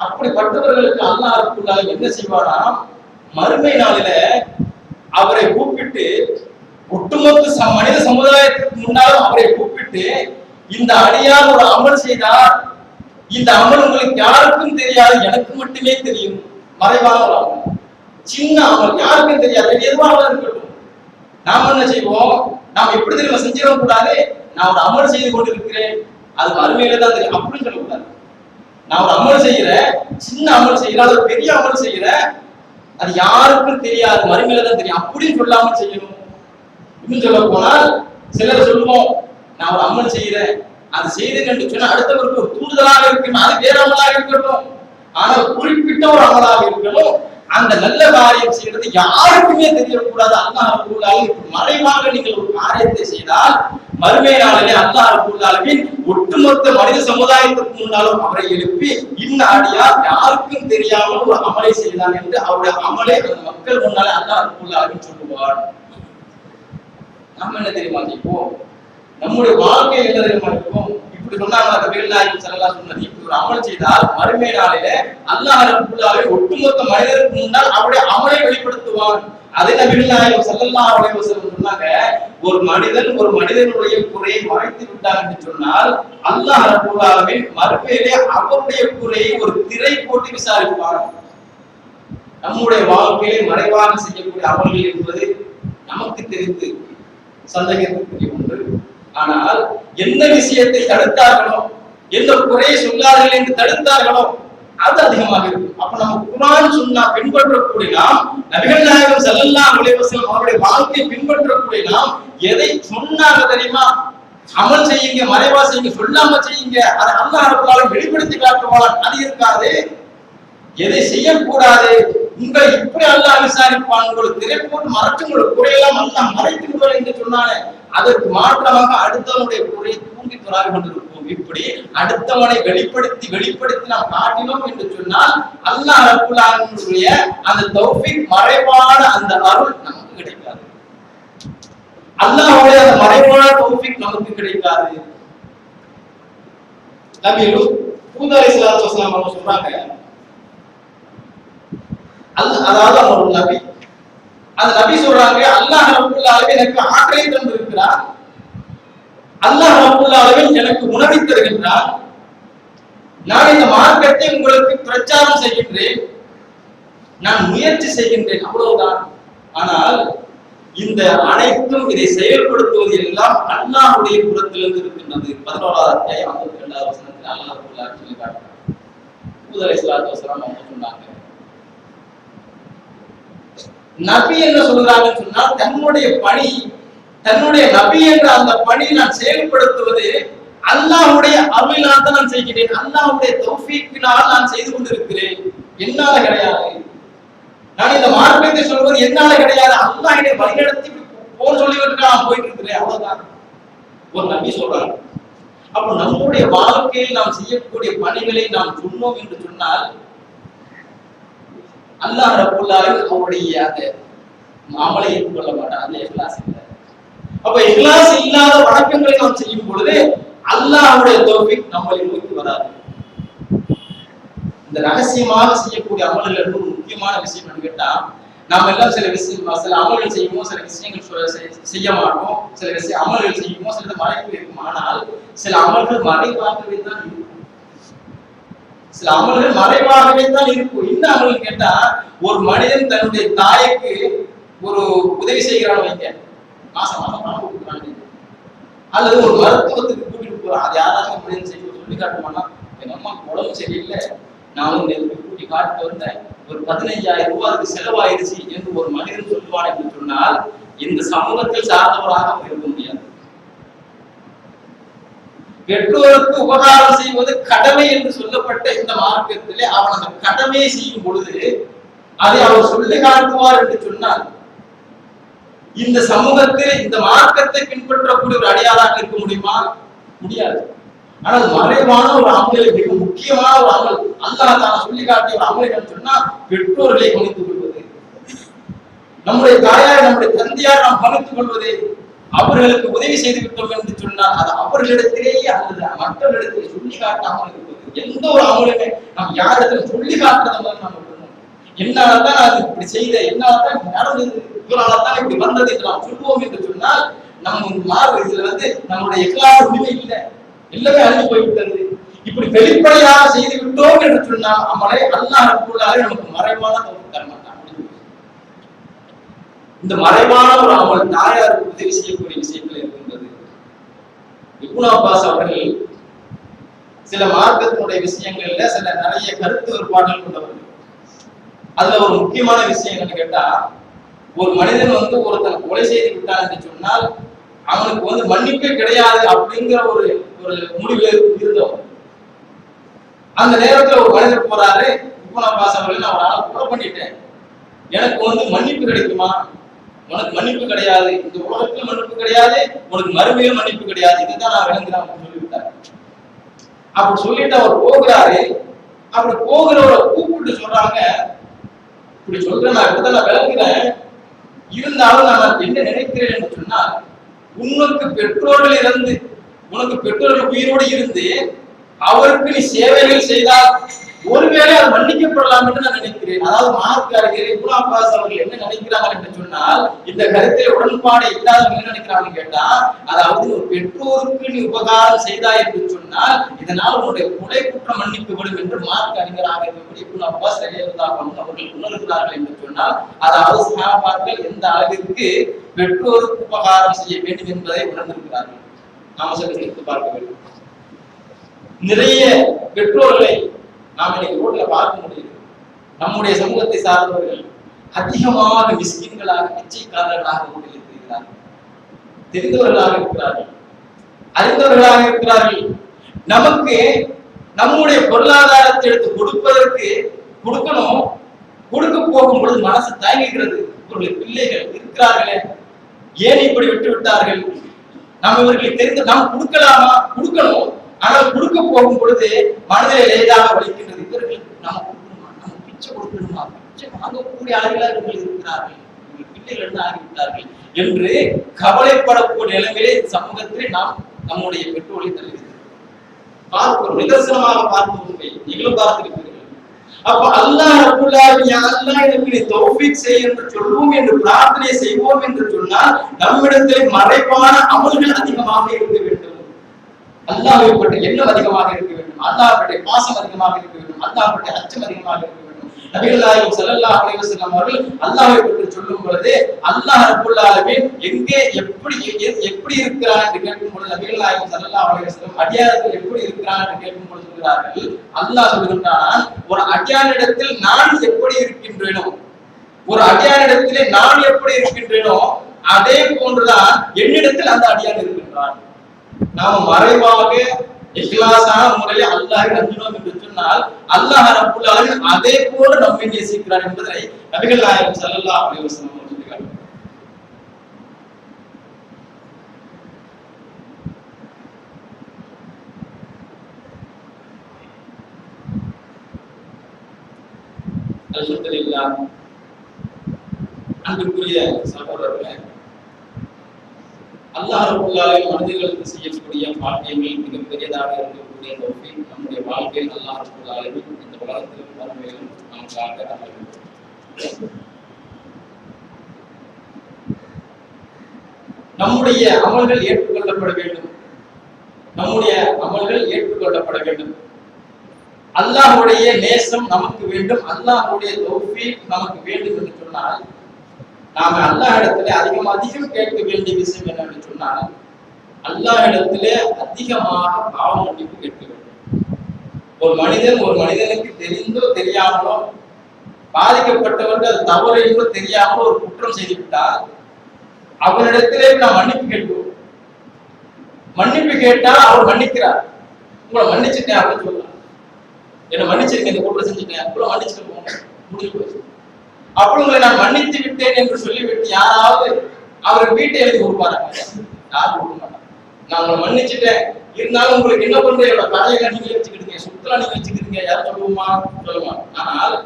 அப்படிப்பட்டவர்களுக்கு அல்லாஹ் ரப்பல் ஆலமீன் என்ன செய்வானா, மறுமை நாளில அவரை கூப்பிட்டு, ஒட்டுமொத்த மனித சமுதாயத்துக்கு முன்னால் அவரை கூப்பிட்டு, இந்த அடியார் ஒரு அமல் செய்தார், இந்த அமல் உங்களுக்கு யாருக்கும் தெரியாது, எனக்கு மட்டுமே தெரியும். மறைவான ஒரு அமல், சின்ன அமல், யாருக்கும் தெரியாது, எதுவாக இருக்கட்டும். நாம என்ன செய்வோம், நாம் எப்படி தெரியுமா செஞ்சிட கூடாது, நான் ஒரு அமல் செய்து கொண்டிருக்கிறேன், அது மறுமையில தான் தெரியும் அப்படின்னு சொல்லக்கூடாது. நான் ஒரு அமல் செய்யறேன், சின்ன அமல் செய்யறேன், அது பெரிய அமல் செய்யறேன், அது யாருக்கும் தெரியாது, மறுமையில தான் தெரியும் அப்படின்னு சொல்லாமல் செய்யணும். இன்னும் சொல்ல போனால் சிலர் சொல்லுவோம், நான் ஒரு அமல் செய்யறேன், அது செய்தேன் என்று சொன்னா அடுத்தவருக்கு ஒரு தூண்டுதலாக இருக்கணும், அது வேற அமலாக இருக்கட்டும், ஆனால் குறிப்பிட்ட ஒரு அமலாக இருக்கணும். அந்த நல்ல காரியம் செய்யறது யாருக்குமே தெரியக்கூடாது. அல்லாஹ் ரப்பல் ஆலமீன் மறைவாக நீங்கள் ஒரு காரியத்தை செய்தால் மறுமை நாளிலே அல்லாஹ் ரப்பல் ஆலமீன் ஒட்டுமொத்த மனித சமுதாயத்துக்கு முன்னாலும் அவரை எழுப்பி இந்த அடியார் யாருக்கும் தெரியாமல் ஒரு அமலை செய்தான் என்று அவருடைய அமலை அந்த மக்கள் முன்னாலே அல்லாஹ் ரப்பல் ஆலமீன் சொல்லுவார். நாம என்ன தெரியுமா செய்வோம்? நம்முடைய வாழ்க்கையில் என்ன தெரியுமா இருக்கும்? இப்படி சொன்னாங்க நபிகள் நாயகம் ஸல்லல்லாஹு அலைஹி வஸல்லம், இப்படி ஒரு அமல் செய்தால் மறுமை நாளிலே அல்லாஹ் ரப்பல் ஆலமீன் ஒட்டுமொத்த மனிதருக்கு முன்னால் அவருடைய அமலை வெளிப்படுத்துவான். அதே நபிகள் நாயகம் ஸல்லல்லாஹு அலைஹி வஸல்லம் சொன்னாங்க, ஒரு மனிதனுடைய குறையை மறைத்து விட்டார் என்று சொன்னால் அல்லாஹ் ரப்பல் ஆலமீன் மறுமையிலே அவருடைய குறையை ஒரு திரை போட்டு விசாரிப்பார். நம்முடைய வாழ்க்கையை மறைவாக செய்யக்கூடிய அமல்கள் என்பது நமக்கு தெரிந்து சந்தேகத்துக்குரிய ஒன்று. ஆனால் எந்த விஷயத்தை தடுத்தார்களோ, எந்த குறையை சொல்லார்கள் என்று தடுத்தார்களோ அது அதிகமாக இருக்கும். அப்ப நம்ம குர்ஆன் சுன்னா பின்பற்றக்கூடிய நாம், நபிகள் நாயகம் ஸல்லல்லாஹு அலைஹி வஸல்லம் அவருடைய வாழ்க்கையை பின்பற்றக்கூடிய நாம் எதை சொன்னாங்க தெரியுமா? அமல் செய்யுங்க, மறைவா செய்யுங்க, சொல்லாம செய்யுங்க, அதை அல்லாஹ் ரப்பல் ஆலமீன் வெளிப்படுத்தி காட்டுவான். அது இருக்காது. எதை செய்யக்கூடாது உங்களை இப்படி அல்லாஹ் விசாரிப்பான். உங்களுக்கு திரை போட்டு மறைச்சு உங்களுக்கு குறையெல்லாம் அல்லாஹ் மறைத்து விடுவார் என்று சொன்னானே, அதற்கு மாற்றமாக அடுத்தவனுடைய குறையை தூங்கி துறாவி கொண்டிருப்போம். இப்படி அடுத்தவனை வெளிப்படுத்தி நாம் காட்டினோம் என்று சொன்னால் அல்லாஹ் ரப்பல் ஆலமீனுடைய அந்த தௌஃபீக் மறைவான அந்த அருள் நமக்கு கிடைக்காது. அல்லாஹ்வுடைய அந்த மறைவான தௌஃபீக் நமக்கு கிடைக்காது. நபி ஹூத் அலைஹிஸ்ஸலாத்து வஸலாம் அவங்க சொல்றாங்க, அதாவது ஒரு நபி, அந்த நபி சொல்றாங்க, அல்லாஹ் ரப்பல் ஆலமீன் எனக்கு ஆற்றலை தந்திருக்கிறார், அல்லாஹ் ரப்பல் ஆலமீன் எனக்கு உணவை தருகின்றார், நான் இந்த மார்க்கத்தை உங்களுக்கு பிரச்சாரம் செய்கின்றேன், நான் முயற்சி செய்கின்றேன், அவ்வளவுதான். ஆனால் இந்த அனைத்தும் இதை செயல்படுத்துவது எல்லாம் அல்லாஹ்வுடைய புறத்திலிருந்து இருக்கின்றது. 11வது அத்தியாயம் 52வது வசனத்தில் அல்லாஹ் ரப்பல் ஆலமீன் சொல்லி காட்டுறார். ஹூத் அலைஹிஸ்ஸலாத்து வஸலாம் அவங்க சொன்னாங்க, நபி என்ன சொல்றாங்கன்னு சொன்னால் தன்னுடைய பணி, தன்னுடைய நபி என்ற அந்த பணி நான் செயல்படுத்துவது அல்லாஹ்வுடைய அருளினால் தான் நான் செய்கிறேன், அல்லாஹ்வுடைய தௌஃபீக்கினால் நான் செய்து கொண்டிருக்கிறேன், என்னால கிடையாது. நான் இந்த மார்க்கத்தை சொல்வது என்னால கிடையாது, அல்லாஹ் என்னை வழிநடத்தி போன் சொல்லிவிட்டு நான் போயிட்டு இருக்கிறேன், அவ்வளவுதான் ஒரு நபி சொல்றாங்க. அப்ப நம்முடைய வாழ்க்கையில் நாம் செய்யக்கூடிய பணிகளை நாம் சொன்னோம் என்று சொன்னால் அல்லாஹ் ரப்பல் ஆலமீன் அவருடைய அந்த அமலை ஏற்றுக்கொள்ள மாட்டான். அந்த இஹ்லாஸ் இல்லை. அப்ப இஹ்லாஸ் இல்லாத வணக்கங்களை நாம் செய்யும் பொழுது அல்லாஹ்வுடைய தௌஃபீக் நம்மளை நோக்கி வராது. இந்த ரகசியமாக செய்யக்கூடிய அமல்கள் ஒரு முக்கியமான விஷயம் என்ன கேட்டா, நாம எல்லாம் சில அமல்கள் செய்வோம், சில விஷயங்கள் செய்ய மாட்டோம், சில அமல்கள் செய்வோம், சிலது மறைப்பு இருக்கும். ஆனால் சில அமல்கள் மறைவாகவே தான் இருக்கும். சில அமல்கள் மறைவாகவே தான் இருக்கும். என்ன அமல் கேட்டா, ஒரு மனிதன் தன்னுடைய தாய்க்கு ஒரு உதவி செய்கிறான்னு வைங்க, மாசம் பணம் கொடுக்குறாங்க, அல்லது ஒரு மருத்துவத்துக்கு கூட்டிட்டு போறான், அது யாராச்சும் மனிதன் சொல்லி காட்டுவானா, எங்க அம்மா உடம்பு சரியில்லை, நான் வந்து கூட்டி காட்டு வந்தேன், ஒரு 15,000 ரூபாய் அதுக்கு செலவாயிருச்சு என்று ஒரு மனிதன் சொல்லுவான் என்று சொன்னால் இந்த சமூகத்தில் சார்ந்தவராக அவர் இருக்க முடியாது. பெற்றோருக்கு உபகாரம் செய்வது கடமை என்று சொல்லப்பட்ட இந்த மார்க்கத்திலே அவன் அந்த கடமையை செய்யும் பொழுது அதை அவர் சொல்லி காட்டுவார் என்று சொன்னால் இந்த சமூகத்தில் இந்த மார்க்கத்தை பின்பற்றக்கூடிய ஒரு அடியாராக இருக்க முடியுமா? முடியாது. ஆனால் மறைவான ஒரு அமலை, மிக முக்கியமான ஒரு அமல், அல்லாஹ் தான் சொல்லி காட்டிய ஒரு அமல் என்று சொன்னா பெற்றோர்களை கவனித்துக் கொள்வது, நம்முடைய தாயார் நம்முடைய தந்தையார் நாம் கவனித்துக் கொள்வது, அவர்களுக்கு உதவி செய்து விட்டோம் என்று சொன்னால் அது அவர்களிடத்திலேயே அல்லது மற்றவர்களிடத்திலே சொல்லி காட்டாமல் இருப்பது. எந்த ஒரு அமலுமே நாம் யாரிடத்தில் சொல்லி காட்டுறத மாதிரி நாம் இருக்கணும். என்னால்தான் அது இப்படி செய்த, என்னால்தான் நடந்தது, இவரால்தான் இப்படி வந்தது என்று நாம் சொல்லுவோம் என்று சொன்னால் நம்ம இதுல நம்முடைய இஹ்லாஸ் உரிமை இல்லை, எல்லாமே அழிஞ்சு போய்விட்டது. இப்படி வெளிப்படையாக செய்து விட்டோம் என்று சொன்னால் அமலை அல்லாஹ் ரப்பல் ஆலமீன் நமக்கு மறைவான தௌஃபீக் தர மாட்டான். இந்த மறைவான ஒரு அமல் தாயாருக்கு உதவி செய்யக்கூடிய விஷயங்கள் இருக்கின்றது. இப்னு அப்பாஸ் அவர்கள் சில மார்க்கத்தினுடைய விஷயங்கள்ல சில நிறைய கருத்து வேறுபாடுகள் கொண்டவர்கள். அதுல ஒரு முக்கியமான விஷயம் என்னன்னு கேட்டா, ஒரு மனிதன் ஒருத்தன் கொலை செய்து விட்டான் என்று சொன்னால் அவனுக்கு மன்னிப்பே கிடையாது அப்படிங்கிற ஒரு முடிவு இருந்தோம். அந்த நேரத்துல ஒரு மனிதர் போறாரு, இப்னு அப்பாஸ் அவர்கள் நான் ஒரு ஆளை கொலை பண்ணிட்டேன், எனக்கு மன்னிப்பு கிடைக்குமா, உனக்கு மன்னிப்பு கிடையாது, இந்த உலகத்துல மன்னிப்பு கிடையாது, உனக்கு மறுமையில மன்னிப்பு கிடையாது, இதுதான் நான் விளங்குறேன் சொல்லிவிட்டார். அப்படி சொல்லிட்டு அவர் போகிறாரு. அப்படி போகிறவரை கூப்பிட்டு சொல்றாங்க, இப்படி சொல்றேன், நான் இப்பதான் நான் விளங்குறேன், இருந்தாலும் நான் என்ன நினைக்கிறேன் என்று சொன்னால், உனக்கு பெற்றோர்கள் இருந்து, உனக்கு பெற்றோர்கள் உயிரோடு இருந்து அவருக்கு நீ சேவைகள் செய்தால் ஒருவேளை அது மன்னிக்கப்படலாம் என்று நான் நினைக்கிறேன். அதாவது மார்க் அறிஞர் இப்னு அப்பாஸ் அவர்கள் என்ன நினைக்கிறாங்க என்று சொன்னால், இந்த கருத்தில் உடன்பாடு இல்லாதவங்க என்ன நினைக்கிறாங்க கேட்டா, அதாவது ஒரு பெற்றோருக்கு நீ உபகாரம் செய்தாய் என்று சொன்னால் இதனால் உன்னுடைய கொலை குற்றம் மன்னிக்கப்படும் என்று மார்க் அறிஞராக இருக்கக்கூடிய இப்னு அப்பாஸ் ரலியல்லாஹு அன்ஹு அவர்கள் உணர்கிறார்கள் என்று சொன்னால், அதாவது சஹாபாக்கள் எந்த அளவிற்கு பெற்றோருக்கு உபகாரம் செய்ய வேண்டும் என்பதை உணர்ந்திருக்கிறார்கள். நாம சிந்தித்து பார்க்க வேண்டும். நிறைய பெற்றோர்களை நாம் இன்னைக்கு ரோட்ல பார்க்க முடியுது. நம்முடைய சமூகத்தை சார்ந்தவர்கள் அதிகமாக மிஸ்கின்களாக, பிச்சைக்காரர்களாக ரோட்டில் இருக்கிறார்கள். தெரிந்தவர்களாக இருக்கிறார்கள், அறிந்தவர்களாக இருக்கிறார்கள். நமக்கு நம்முடைய பொருளாதாரத்தை எடுத்து கொடுப்பதற்கு கொடுக்கணும், கொடுக்க போகும் பொழுது மனசு தயங்குகிறது. இவர்களுடைய பிள்ளைகள் இருக்கிறார்களே, ஏன் இப்படி விட்டு விட்டார்கள்? நாம் இவர்களுக்கு தெரிந்து நாம் கொடுக்கலாமா? கொடுக்கணும், ஆனால் கொடுக்க போகும் பொழுது மனதில் லேசாக வலிக்கின்றது. இவர்களுக்கு நம்ம கொடுக்கணுமா, நம்ம பிச்சை கொடுக்கணுமா, பிச்சை வாங்கக்கூடிய அளவில் இவர்கள் இருக்கிறார்கள், இவர்கள் பிள்ளைகள் இருந்து ஆகிவிட்டார்கள் என்று கவலைப்படக்கூடிய நிலைமையிலே சமூகத்திலே நாம் நம்முடைய பெற்றோரை தருகிறது. பார்க்கிறோம், நிதர்சனமாக பார்ப்போம், நீங்களும் பார்த்திருக்கிறீர்கள். அப்ப அல்லாஹ் ரப்பல் ஆலமீன், யா அல்லாஹ் எனக்கு நீ தௌஃபீக் செய் என்று சொல்வோம், என்று பிரார்த்தனை செய்வோம் என்று சொன்னால் நம்மிடத்தில் மறைவான அமல்கள் அதிகமாக இருக்க வேண்டும். அல்லாஹ்வை பற்றி எண்ணம் அதிகமாக இருக்க வேண்டும், அல்லாஹ் பற்றி பாசம் அதிகமாக இருக்க வேண்டும், அல்லாஹ் பற்றி அச்சம் அதிகமாக இருக்க வேண்டும். நபிகள் நாயகம் ஸல்லல்லாஹு அலைஹி வஸல்லம் அவர்கள் அல்லாஹ்வை பற்றி சொல்லும் பொழுது அல்லாஹ் ரப்பல் ஆலமீன் எங்கே எப்படி இருக்கிறான் என்று கேட்கும் பொழுது நபிகள் நாயகம் ஸல்லல்லாஹு அலைஹி வஸல்லம் அடியார்கள் எப்படி இருக்கிறான் என்று கேட்கும் பொழுது சொல்கிறார்கள், அல்லாஹ் சொல்கின்றான், ஒரு அடியானிடத்தில் நான் எப்படி இருக்கின்றேனோ, ஒரு அடியானிடத்திலே நான் எப்படி இருக்கின்றேனோ அதே போன்றுதான் என்னிடத்தில் அந்த அடியான் இருக்கின்றான். நாம மறைவாக இஹ்லாஸான முறையில் அல்லாஹ்வை அஞ்சினோம் என்று சொன்னால் அல்லாஹ் ரப்பல் ஆலமீன் அதே போல நம்மை நேசிக்கிறார் என்பதை நபிகள் நாயகம் ஸல்லல்லாஹு அலைஹி வஸல்லம் சொல்கிறார்கள். அல்ஹம்துலில்லாஹ். அன்புக்குரிய சகோதரர்களே, அல்லாஹ் ரப்பல் ஆலமீன் மனிதர்களுக்கு செய்யக்கூடிய பாக்கியங்கள் மிகப் பெரியதாக இருக்கக்கூடிய தௌஃபீக் நம்முடைய வாழ்க்கையில் அல்லாஹ் ரப்பல் ஆலமீன் இந்த உலகத்திலும் மறுமையிலும் நமக்காக அருள்வார். நம்முடைய அமல்கள் ஏற்றுக்கொள்ளப்பட வேண்டும், நம்முடைய அமல்கள் ஏற்றுக்கொள்ளப்பட வேண்டும். அல்லாஹ்வுடைய நேசம் நமக்கு வேண்டும், அல்லாஹ்வுடைய தௌஃபீக் நமக்கு வேண்டும் என்று சொன்னால் நாம அல்லாஹ் இடத்திலே அதிகம் கேட்க வேண்டிய விஷயம் என்னன்னு சொன்னால், அல்லாஹ் இடத்திலே அதிகமாக பாவ மன்னிப்பு கேட்க வேண்டும். ஒரு மனிதனுக்கு தெரிந்தோ தெரியாமலோ, பாதிக்கப்பட்டவர்கள் அது தவறு என்றோ தெரியாமலோ ஒரு குற்றம் செய்துவிட்டால் அவரிடத்திலே நாம் மன்னிப்பு கேட்போம். மன்னிப்பு கேட்டால் அவர் மன்னிக்கிறார். உங்களை மன்னிச்சுட்டேன் அப்படின்னு சொல்லலாம், என்ன மன்னிச்சிருக்கேன், இந்த குற்றம் செஞ்சுட்டேன், உங்களை மன்னிச்சுட்டு போங்க, முடிஞ்சு போச்சு. அப்படி உங்களை நான் மன்னித்து விட்டேன் என்று சொல்லிவிட்டு யாராவது அவர் வீட்டை எழுதி கொடுப்பாங்க? யாரும் கொடுக்க மாட்டாங்க. நான் உங்களை மன்னிச்சுட்டேன், இருந்தாலும் உங்களுக்கு என்ன பண்ற, என்னோட கடையில நீங்க வச்சுக்கிட்டீங்க, சுத்தலா நீங்க வச்சுக்கிட்டீங்க, யாரும் சொல்லுவோமா? சொல்லுவாங்க. ஆனால்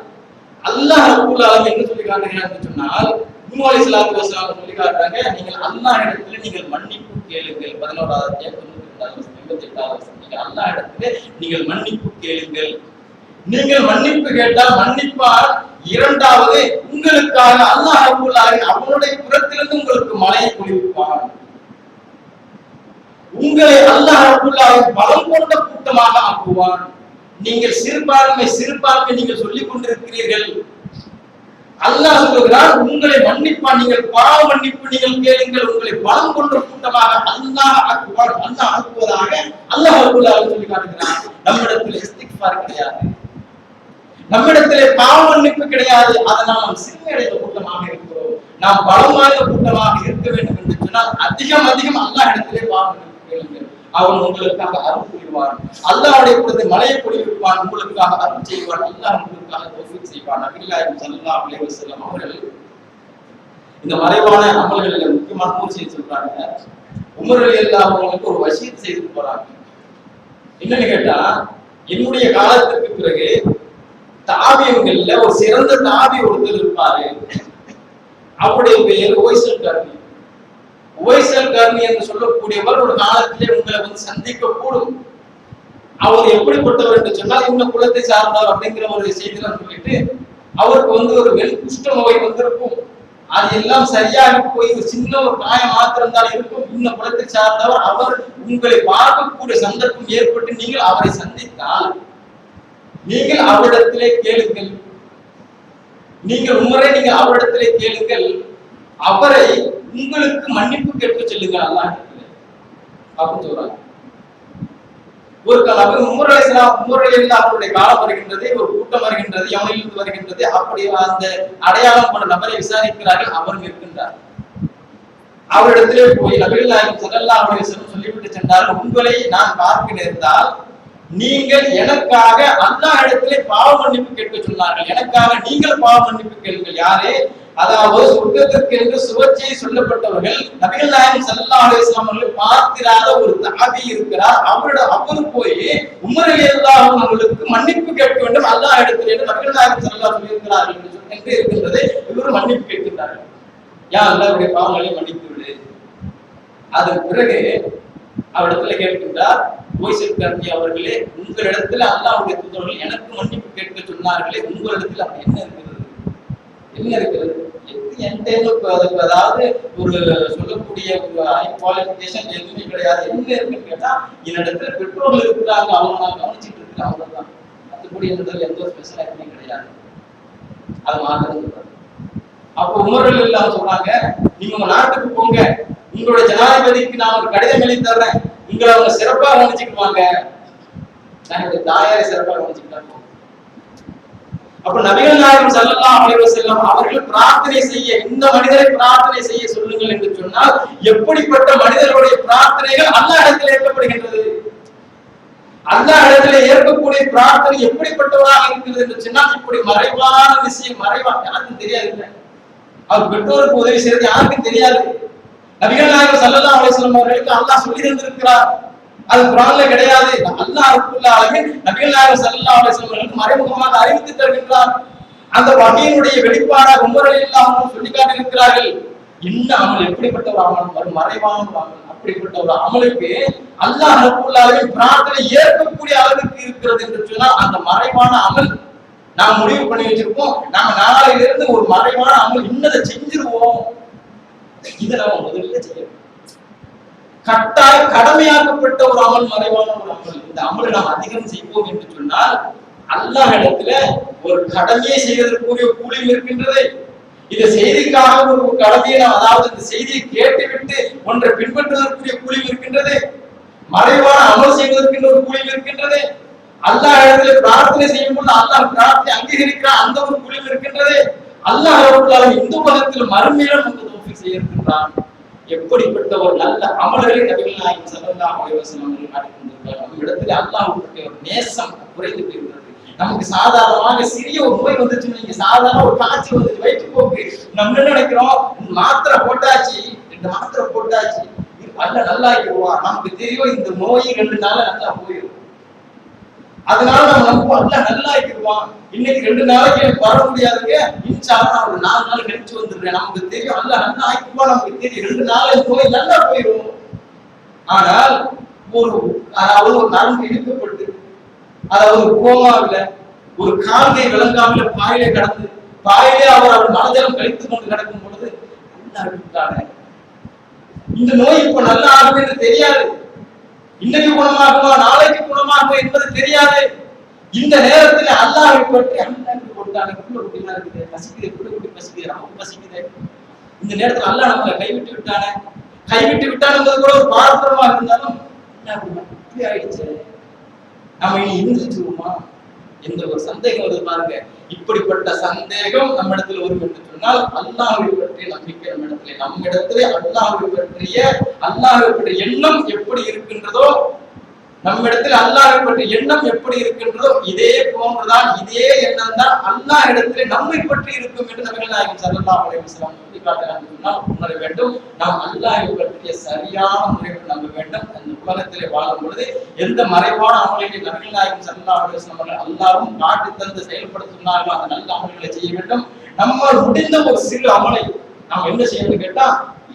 அல்லாஹ் ரப்பல் ஆலமீன் என்ன சொல்லி காட்டுகிறான்னு சொன்னால், நூஹ் அலைஹிஸ்ஸலாத்து வஸலாம் சொல்லி காட்டுறாங்க, நீங்கள் அல்லாஹ் இடத்துல நீங்கள் மன்னிப்பு கேளுங்கள். 11வது அத்தியாயம் 98வது வசனம். நீங்கள் அல்லாஹ் இடத்துல நீங்கள் மன்னிப்பு கேளுங்கள். நீங்கள் மன்னிப்பு கேட்டால் மன்னிப்பார். இரண்டாவது, உங்களுக்காக அல்லாஹ் ரப்பல் ஆலமீன் அவனுடைய புறத்திலிருந்து உங்களுக்கு மழையை பொழிவிப்பான். உங்களை அல்லாஹ் ரப்பல் ஆலமீன் பலம் கொண்ட கூட்டமாக ஆக்குவான். நீங்கள் சிறுபான்மை நீங்கள் சொல்லிக் கொண்டிருக்கிறீர்கள், அல்லாஹ் சொல்கிறார் உங்களை மன்னிப்பான், நீங்கள் பாவ மன்னிப்பு நீங்கள் கேளுங்கள், உங்களை பலம் கொண்ட கூட்டமாக அல்லாஹ் ஆக்குவான். அல்லாஹ் ஆக்குவதாக அல்லாஹ் ரப்பல் ஆலமீன் சொல்லி காட்டுகிறார். நம்மிடத்தில் இஸ்திக்ஃபார் கிடையாது, நம்மிடத்திலே பாவ மன்னிப்பு கிடையாது. அதனால் நாம் சிறுமையடைந்த கூட்டமாக இருக்கிறோம். நாம் பலம் வாய்ந்த கூட்டமாக இருக்க வேண்டும் என்று சொன்னால் அதிகம் அல்லாஹ் இடத்திலே பாவ மன்னிப்பு கேளுங்கள், அவன் உங்களுக்காக அருள் புரிவான். அல்லாஹ்வுடைய பொழுது மலையை பொழிவிப்பான், உங்களுக்காக அருள் செய்வான், அல்லாஹ் உங்களுக்காக தௌஃபீக் செய்வான். நபிகள் நாயகம் ஸல்லல்லாஹு அலைஹி வஸல்லம் அவர்கள் இந்த மறைவான அமல்களில் முக்கியமான ஒரு செய்தி சொல்றாங்க. உமர் ரலியல்லாஹு அன்ஹு ஒரு வசியத் செய்து போறாங்க. என்னன்னு கேட்டா, என்னுடைய காலத்துக்கு பிறகு தாபியங்கள்ல ஒரு சிறந்த தாபி ஒருத்தர் இருப்பாரு. அவருடைய பெயர் உவைசல் கர்னி. உவைசல் கர்னி என்று சொல்லக்கூடியவர் ஒரு காலத்திலே உங்களை வந்து சந்திக்க கூடும். அவர் எப்படிப்பட்டவர் என்று சொன்னால், இந்த குலத்தை சார்ந்தவர் அப்படிங்கிற ஒரு செய்திலாம் சொல்லிட்டு, அவருக்கு வந்து ஒரு குஷ்ட நோய் வந்திருக்கும். அது எல்லாம் சரியாக போய் ஒரு சின்ன ஒரு காயம் மாத்திரம் தான் இருக்கும். இந்த குலத்தை சார்ந்தவர். அவர் உங்களை பார்க்கக்கூடிய சந்தர்ப்பம் ஏற்பட்டு நீங்கள் அவரை சந்தித்தால் நீங்கள் அவரிடத்திலே கேளுங்கள். நீங்கள் உமரை நீங்கள் அவரிடத்திலே கேளுங்கள். அவரை உங்களுக்கு மன்னிப்பு கேட்க சொல்லுங்க அல்லாஹ் அப்படின்னு சொல்றாங்க. ஒரு காலம் உமர் ரலியல்லாஹு அவருடைய காலம் வருகின்றது, ஒரு கூட்டம் வருகின்றது, யமனிலிருந்து வருகின்றது. அப்படி அந்த அடையாளம் கொண்ட நபரை விசாரிக்கிறார்கள். அவர் இருக்கின்றார். அவரிடத்திலே போய் நபிகள் நாயகம் ஸல்லல்லாஹு அலைஹி வஸல்லம் சொல்லிவிட்டு சென்றார்கள், உங்களை நான் பார்க்க நேர்ந்தால் நீங்கள் எனக்காக அல்லாஹ் இடத்திலே பாவ மன்னிப்பு கேட்க சொன்னார்கள். எனக்காக நீங்கள் பாவ மன்னிப்பு கேளுங்கள். யாரே? அதாவது சொர்க்கத்திற்கு என்று சுவச்சை சொல்லப்பட்டவர்கள் நபிகள் நாயகம் ஸல்லல்லாஹு அலைஹி வஸல்லம் அவர்களை பார்த்திராத ஒரு தஆபி இருக்கிறார். அவர் போய் உமர் ரலியல்லாஹு அன்ஹு அவர்களுக்கு மன்னிப்பு கேட்க வேண்டும் அல்லாஹ் இடத்திலே என்று நபிகள் நாயகம் ஸல்லல்லாஹு அலைஹி வஸல்லம் சொல்லியிருக்கிறார்கள் என்று இருக்கின்றது. இவர் மன்னிப்பு கேட்கிறார்கள். யா அல்லாஹ்வுடைய பாவங்களை மன்னித்து விடு. அதன் பிறகு அவரிடத்துல கேட்கின்றார், உவைசல் கர்னி அவர்களே, உங்களிடத்துல அல்லாஹ்வுடைய தூதர்கள் எனக்கு மன்னிப்பு கேட்க சொன்னார்களே, உங்களிடத்துல அப்படி என்ன இருக்கிறது? என்ன இருக்கிறது? அதாவது ஒரு சொல்லக்கூடிய ஒரு குவாலிஃபிகேஷன் எதுவுமே கிடையாது. என்ன இருக்குன்னு கேட்டா, என்னிடத்துல பெற்றோர்கள் இருக்கிறாங்க, அவங்க நான் கவனிச்சுட்டு இருக்கிறேன், அவ்வளவுதான். மற்றபடி என்னிடத்துல எந்த ஒரு ஸ்பெஷலாலிட்டியும் கிடையாது. அது மாத்திரம் சொல்றாங்க. அப்போ உமர் ரலியல்லாஹு சொல்றாங்க, நீங்க உங்க நாட்டுக்கு போங்க, உங்களுடைய ஜனாதிபதிக்கு நான் ஒரு கடிதம் எழுதி தர்றேன், உங்களை அவங்க சிறப்பா கவனிச்சுக்குவாங்க. நான் என்னுடைய தாயாரை சிறப்பா கவனிச்சுக்கிட்டாங்க. அப்ப நபிகள் நாயகம் ஸல்லல்லாஹு அலைஹி வஸல்லம் அவர்கள் பிரார்த்தனை செய்ய, இந்த மனிதரை பிரார்த்தனை செய்ய சொல்லுங்கள் என்று சொன்னால், எப்படிப்பட்ட மனிதர்களுடைய பிரார்த்தனைகள் அல்லாஹ் இடத்தில் ஏற்கப்படுகின்றது? அல்லாஹ் இடத்துல ஏற்கக்கூடிய பிரார்த்தனை எப்படிப்பட்டவராக இருக்கிறது என்று சொன்னால், இப்படி மறைவான விஷயம், மறைவாக யாருக்கும் தெரியாது. அவர் பெற்றோருக்கு உதவி செய்யறது யாருக்கும் தெரியாது. நபிகள் நாயகம் ஸல்லல்லாஹு அலைஹி வஸல்லம் அவர்களுக்கு அல்லாஹ் சொல்லி தந்திருக்கிறார். அது குர்ஆன்ல கிடையாது. அல்லாஹ் ரப்பல் ஆலமீன் நபிகள் நாயகம் ஸல்லல்லாஹு அலைஹி வஸல்லம் அவர்களுக்கு மறைமுகமாக அறிவித்து தருகின்றார். அந்த வகையினுடைய வெளிப்பாடாக உமர் ரலியல்லாஹு அன்ஹு சொல்லி காட்டியிருக்கிறார்கள். இந்த அமல் எப்படிப்பட்ட ஒரு அமல்? ஒரு மறைவான அமல். அப்படிப்பட்ட ஒரு அமலுக்கு அல்லாஹ் ரப்பல் ஆலமீன் பிரார்த்தனை ஏற்கக்கூடிய அளவுக்கு இருக்கிறது என்று சொன்னால், அந்த மறைவான அமல் நாம் முடிவு பண்ணி வச்சிருக்கோம். நாம நாளையில இருந்து ஒரு மறைவான அமல் இன்னதை செஞ்சிருவோம். இதை நாம முதல்ல செய்யணும். கட்டாய கடமையாக்கப்பட்ட ஒரு அமல், மறைவான ஒரு அமல். இந்த அமலை நாம் அதிகம் செய்வோம் என்று சொன்னால், அல்லாஹ் இடத்துல ஒரு கடமையை செய்வதற்குரிய கூலியும் இருக்கின்றது. இந்த செய்திக்காக ஒரு கடமையை நாம், அதாவது இந்த செய்தியை கேட்டுவிட்டு ஒன்றை பின்பற்றுவதற்குரிய கூலியும் இருக்கின்றது. மறைவான அமல் செய்வதற்கு ஒரு கூலியும் இருக்கின்றது. அல்லாஹ் இடத்துல பிரார்த்தனை செய்யும் போது அல்லாஹ் பிரார்த்தனை அங்கீகரிக்கிற அந்த ஒரு கூலியும் இருக்கின்றது. அல்லாஹ் ரப்பல் ஆலமீன் இந்த உலகத்தில் மறுமையிலும் நமக்கு தௌஃபீக் செய்ய இருக்கின்றான். எப்படிப்பட்ட ஒரு நல்ல அமல்களை நபிகள் நாயகம் ஸல்லல்லாஹு அலைஹி வஸல்லம் அவர்கள் காட்டியிருக்கிறார்கள். நம்ம இடத்துல அல்லாஹ்வுடைய ஒரு நேசம் குறைந்து போகிறது. நமக்கு சாதாரணமாக சிறிய ஒரு நோய் வந்துச்சுன்னு, நீங்க சாதாரண ஒரு காய்ச்சல் வந்து வயிற்றுப்போக்கு, நம்ம என்ன நினைக்கிறோம், மாத்திரை போட்டாச்சு, 2 மாத்திரை போட்டாச்சு, அல்ல நல்லா ஆகிடுவான். நமக்கு தெரியும் இந்த நோய் 2 நாள்ல நல்லா போயிடும். அதனால நம்ம நம்புவோம், அல்ல நல்லா ஆகிடுவான். இன்னைக்கு 2 நாளைக்கு எனக்கு வர முடியாதுங்க, இன்ஷால்லா நான் ஒரு 4 நாள் கழிச்சு வந்துடுறேன். நமக்கு தெரியும் அல்ல நல்லா ஆகிடுவான், நமக்கு தெரியும் 2 நாள் நோய் நல்லா போயிடும். ஆனால் அதாவது ஒரு நரம்பு இழுக்கப்பட்டு, அதாவது கோமாவில ஒரு கால்கை விளங்காமல பாயிலே கடந்து, பாயிலே அவர் மனஜலம் கழித்துக் கொண்டு கிடக்கும் பொழுது இந்த நோய் இப்ப நல்லா ஆகும் என்று தெரியாது. இன்னைக்கு குணமாகுமா நாளைக்கு குணமாகுமா என்பது தெரியாது. இந்த நேரத்தில் அல்லாஹ்வை பற்றி அல்லாஹ்வுக்கு போட்டானே, புள்ள குட்டிலாம் இருக்குது, பசிக்குது, புள்ள குட்டி பசிக்குது, நமக்கு பசிக்குது. இந்த நேரத்தில் அல்லாஹ் நம்மளை கைவிட்டு விட்டானே, கைவிட்டு விட்டானுங்கிறது கூட ஒரு பாரம்பரியமாக இருந்தாலும் இப்படி ஆயிடுச்சு, நம்ம இனி இருந்துச்சுருவோமா என்ற ஒரு சந்தேகம் வருது பாருங்க. இப்படிப்பட்ட சந்தேகம் நம்ம இடத்துல வரும் என்று சொன்னால், அல்லாஹ்வை பற்றிய நம்பிக்கை நம்ம இடத்துல அல்லாஹ்வை பற்றிய எண்ணம் எப்படி இருக்கின்றதோ நம்மிடத்தில் அல்லாஹ்வை பற்றி எண்ணம் எப்படி இருக்கின்றதோ இதே போன்றுதான், இதே எண்ணம் தான் அல்லாஹ் இடத்திலே நம்மை பற்றி இருக்கும் என்று நபிகள் நாயகம் ஸல்லல்லாஹு அலைஹி வஸல்லம் சொல்லி காட்டுகிறார்கள். உணர வேண்டும், நாம் அல்லாஹ்வை பற்றிய சரியான முறையில் நம்ப வேண்டும். அந்த உலகத்திலே வாழும் பொழுது எந்த மறைவான அமல்களை நபிகள் நாயகம் ஸல்லல்லாஹு அலைஹி வஸல்லம் அவர்கள் அல்லாஹ்வும் காட்டி தந்து செயல்படுத்தினார்களோ அந்த நல்ல அமல்களை செய்ய வேண்டும். நம்மால் முடிந்த ஒரு சிறு அமலை நாம் என்ன செய்யணும்னு கேட்டா,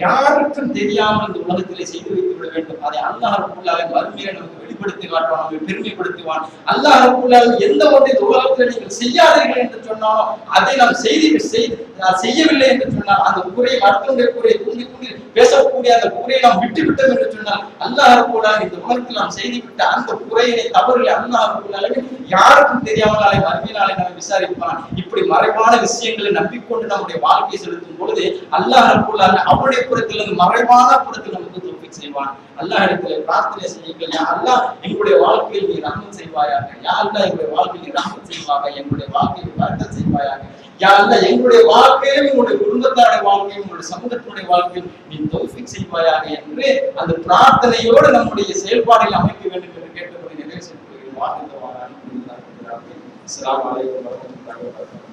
யாருக்கும் தெரியாமல் இந்த உலகத்திலே செய்து வைத்து விட வேண்டும். அதை அல்லாஹ் ரப்பல் ஆலமீன் மறுமையை நமக்கு வெளிப்படுத்தி காட்டுவான், நம்மை பெருமைப்படுத்துவான். அல்லாஹ் ரப்பல் ஆலமீன் எந்த ஒன்றை இந்த உலகத்தில் நீங்கள் செய்யாதீர்கள் என்று சொன்னாலும் அதை நாம் செய்யவில்லை என்று சொன்னால், அந்த குறையை மற்றவங்களுடைய குறையை தூண்டி தூண்டி பேசக்கூடிய அந்த குறையை நாம் விட்டுவிட்டோம் என்று சொன்னால், அல்லாஹ் ரப்பல் ஆலமீன் இந்த உலகத்தில் நாம் செய்துவிட்ட அந்த குறையினை தவறுகளை அல்லாஹ் ரப்பல் ஆலமீன் யாருக்கும் தெரியாமல் நாளை மறுமை நாளை நம்மை விசாரிப்பான். இப்படி மறைவான விஷயங்களை நம்பிக்கொண்டு நம்முடைய வாழ்க்கையை செலுத்தும் பொழுது அல்லாஹ் ரப்பல் ஆலமீன் அவருடைய புறத்திலிருந்து மறைவான புறத்தில் நமக்கு தௌஃபீக் செய்வான். அல்லாஹ் இடத்திலே பிரார்த்தனை செய்யுங்கள், யா அல்லாஹ் எங்களுடைய வாழ்க்கையில் நீ ரஹ்மத் செய்வாயாக, யா அல்லாஹ் எங்களுடைய வாழ்க்கையில் நீ ரஹ்மத் செய்வாயாக, எங்களுடைய வாழ்க்கையில் பரக்கத் செய்வாயாக, யா அல்லாஹ் எங்களுடைய வாழ்க்கையிலும் எங்களுடைய குடும்பத்தாருடைய வாழ்க்கையும் எங்களுடைய சமூகத்தினுடைய வாழ்க்கையில் நீ தௌஃபீக் செய்வாயாக என்று அந்த பிரார்த்தனையோடு நம்முடைய செயல்பாடுகளை அமைக்க வேண்டும் என்று கேட்டுக்கொண்டு நிறைவு செய்து வாழ்த்துவாராக. அஸ்ஸலாமு அலைக்கும் வரஹ்மத்துல்லாஹி வபரகாத்துஹு.